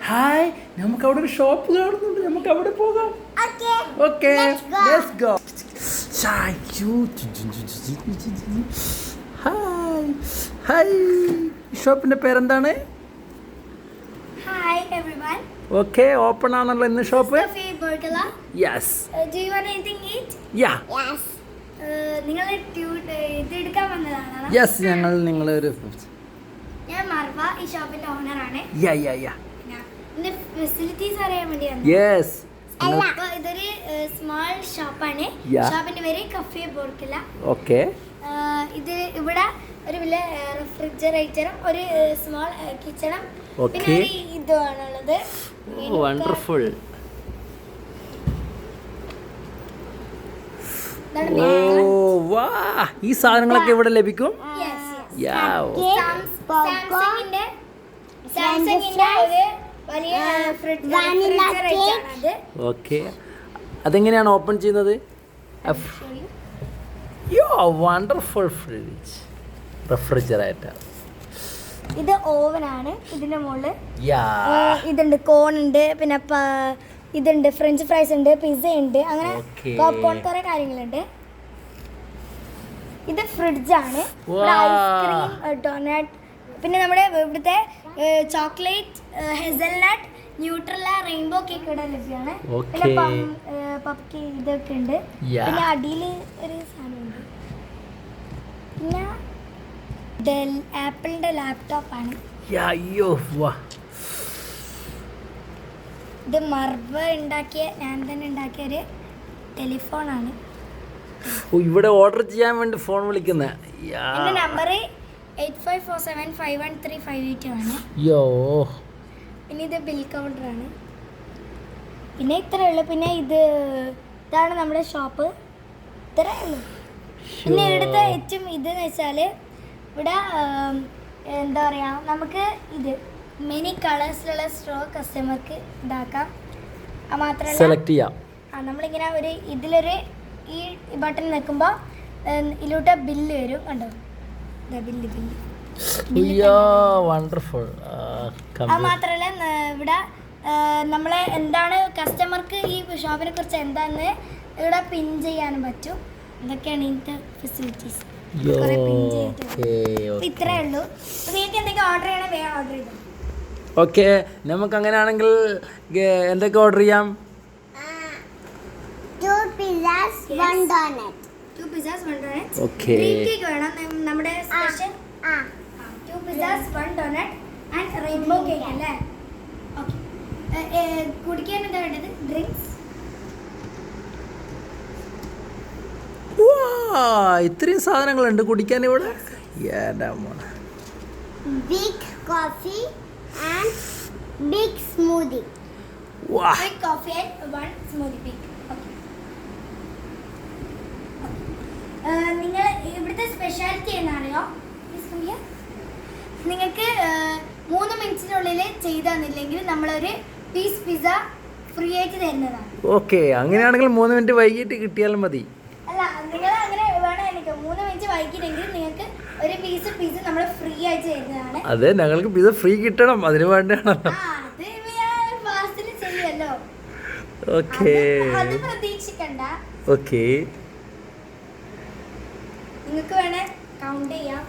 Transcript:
Hi, നമുക്ക് അവിടെ ഒരു ഷോപ്പ് കാണുന്നുണ്ട്, നമുക്ക് അവിടെ പോകാം. Okay, let's go. Hi hi, ഷോപ്പിന്റെ പേരെന്താണ്? Hi everyone. ഓക്കെ, ഓപ്പൺ ആണല്ലോ ഇന്ന് shop. Yes. Do you want anything eat? Yeah. നിങ്ങൾ ഇത് എടുക്കാൻ വന്നതാണോ? യെസ്, ഞങ്ങൾ നിങ്ങളൊരു ഞാൻ മർവ, ഈ ഷോപ്പിന്റെ ഓണറാണ്. യാ യാ യാ. ഇതിന്റെ ഫെസിലിറ്റീസ് അറിയാൻ വേണ്ടി വന്നതാണ്. യെസ്. അപ്പോൾ ഇതൊരു സ്മോൾ ഷോപ്പാണ്. ഷോപ്പിന്റെ പേര് കഫേ ബോർക്കില. ഓക്കെ. ഇത് ഇവിടെ ഒരു വലിയ റെഫ്രിജറേറ്ററും ഒരു സ്മോൾ കിച്ചണും പിന്നെ ഒരു ഇതുമാണുള്ളത്. വണ്ടർഫുൾ. ഈ സാധനങ്ങളൊക്കെ ഇവിടെ ലഭിക്കും. സാംസങ്ങിന്റെ ഒരു വലിയ ഫ്രിഡ്ജ്. ഓക്കെ, അതെങ്ങനെയാണ് ഓപ്പൺ ചെയ്യുന്നത്? Wonderful fridge, refrigerator. ഇത് ഓവനാണ്. ഇതിന്റെ മുകളിൽ ഇതുണ്ട്, കോൺ ഉണ്ട്, പിന്നെ ഇതുണ്ട്, ഫ്രഞ്ച് ഫ്രൈസ് ഉണ്ട്, പിസ്സ ഉണ്ട്, അങ്ങനെ പോപ്കോൺ കുറെ കാര്യങ്ങളുണ്ട്. ഇത് ഫ്രിഡ്ജാണ്. ഐസ്ക്രീം, ഡോണറ്റ്, പിന്നെ നമ്മുടെ ഇവിടുത്തെ ചോക്ലേറ്റ്, ഹെസൽനട്ട്, ന്യൂട്രല്ല, റെയിൻബോ കേക്ക് ഇവിടെ ലഭ്യമാണ്. പിന്നെ പപ്പ് കേക്ക് ഇതൊക്കെ ഉണ്ട്. പിന്നെ അടിയിൽ ഒരു സാധനമുണ്ട്. പിന്നെ ആപ്പിളിന്റെ ലാപ്ടോപ്പാണ്. ഇത് മർബ ഉണ്ടാക്കിയ, ഞാൻ തന്നെ ഉണ്ടാക്കിയ ഒരു ടെലിഫോണാണ്. ഇവിടെ ഓർഡർ ചെയ്യാൻ വേണ്ടി ഫോൺ വിളിക്കുന്നത്. എന്റെ നമ്പർ 8547513582 ആണ്. പിന്നെ ഇത് ബിൽ കൗണ്ടറാണ്. പിന്നെ ഇത്രയേ ഉള്ളൂ. പിന്നെ ഇതാണ് നമ്മുടെ ഷോപ്പ്. ഇത്രയേ ഉള്ളൂ. പിന്നെ ഇവിടുത്തെ ഏറ്റവും ഇതെന്ന് വെച്ചാൽ ഇവിടെ എന്താ പറയുക, നമുക്ക് ഇത് മെനി കളേഴ്സിലുള്ള സ്ട്രോ കസ്റ്റമർക്ക് ഇതാക്കാം. മാത്രമല്ല സെലക്ട് ചെയ്യാം. നമ്മളിങ്ങനെ ഒരു ഇതിലൊരു ഈ ബട്ടൺ നിൽക്കുമ്പോൾ ഇതിലോട്ട് ബില്ല് വരും. കണ്ടോ, ബില്ല്. അത് മാത്രമല്ല ഇവിടെ നമ്മളെ എന്താണ് കസ്റ്റമർക്ക് ഈ ഷോപ്പിനെ കുറിച്ച് എന്താണെന്ന് ഇവിടെ പിൻ ചെയ്യാനും പറ്റും. ഇതൊക്കെയാണ് ഇന്നത്തെ ഫെസിലിറ്റീസ്. ഇത്രേ ഉള്ളൂ. നിങ്ങൾക്ക് എന്തെങ്കിലും ഓർഡർ ചെയ്യണേ വേഗം ഓർഡർ ചെയ്തോ. ഓക്കെ, നമുക്ക് അങ്ങനെയാണെങ്കിൽ എന്തൊക്കെ ഓർഡർ ചെയ്യാം? 2 pizzas 1 donut. 2 pizzas 1 donut. Okay. Green cake വേണം നമ്മുടെ special. 2 pizzas 1 donut and rainbow cake അല്ലേ? ഓക്കേ. കുടിക്കാൻ എന്താ വേണ്ടത്? ഡ്രിങ്ക്സ്. ഇത്രയും സാധനങ്ങളുണ്ട് കുടിക്കാൻ ഇവിടെ. Big coffee and big smoothie. Big coffee and 1 smoothie big. നിങ്ങൾ ഇവിടുത്തെ സ്പെഷ്യാലിറ്റി എന്നാറിയോ? നിങ്ങൾക്ക് 3 മിനിറ്റിനുള്ളിൽ ചെയ്താന്നില്ലെങ്കിൽ നമ്മളൊരു പീസ് പിസ്സ ഫ്രീ ആയിട്ട് തരുന്നതാണ്. ഓക്കെ, അങ്ങനെയാണെങ്കിൽ 3 മിനിറ്റ് വൈകിട്ട് കിട്ടിയാലും മതി. അല്ല, നിങ്ങൾ അങ്ങനെ വേണം. എനിക്ക് 3 മിനിറ്റ് വൈകിട്ടെങ്കിൽ നിങ്ങൾക്ക് ഒരു പീസ് പിസ്സ നമ്മൾ ഫ്രീ ആയിട്ട് തരുന്നതാണ്. അതെ, ഞങ്ങൾക്ക് പിസ്സ ഫ്രീ കിട്ടണം, അതിന് വേണ്ടിയാണല്ലോ. അത് ഫാസ്റ്റിൽ ചെയ്യുമല്ലോ. ഓക്കെ, അത് പ്രതീക്ഷിക്കണ്ട. ഓക്കെ, നിങ്ങൾക്ക് വേണേ കൗണ്ട് ചെയ്യാം.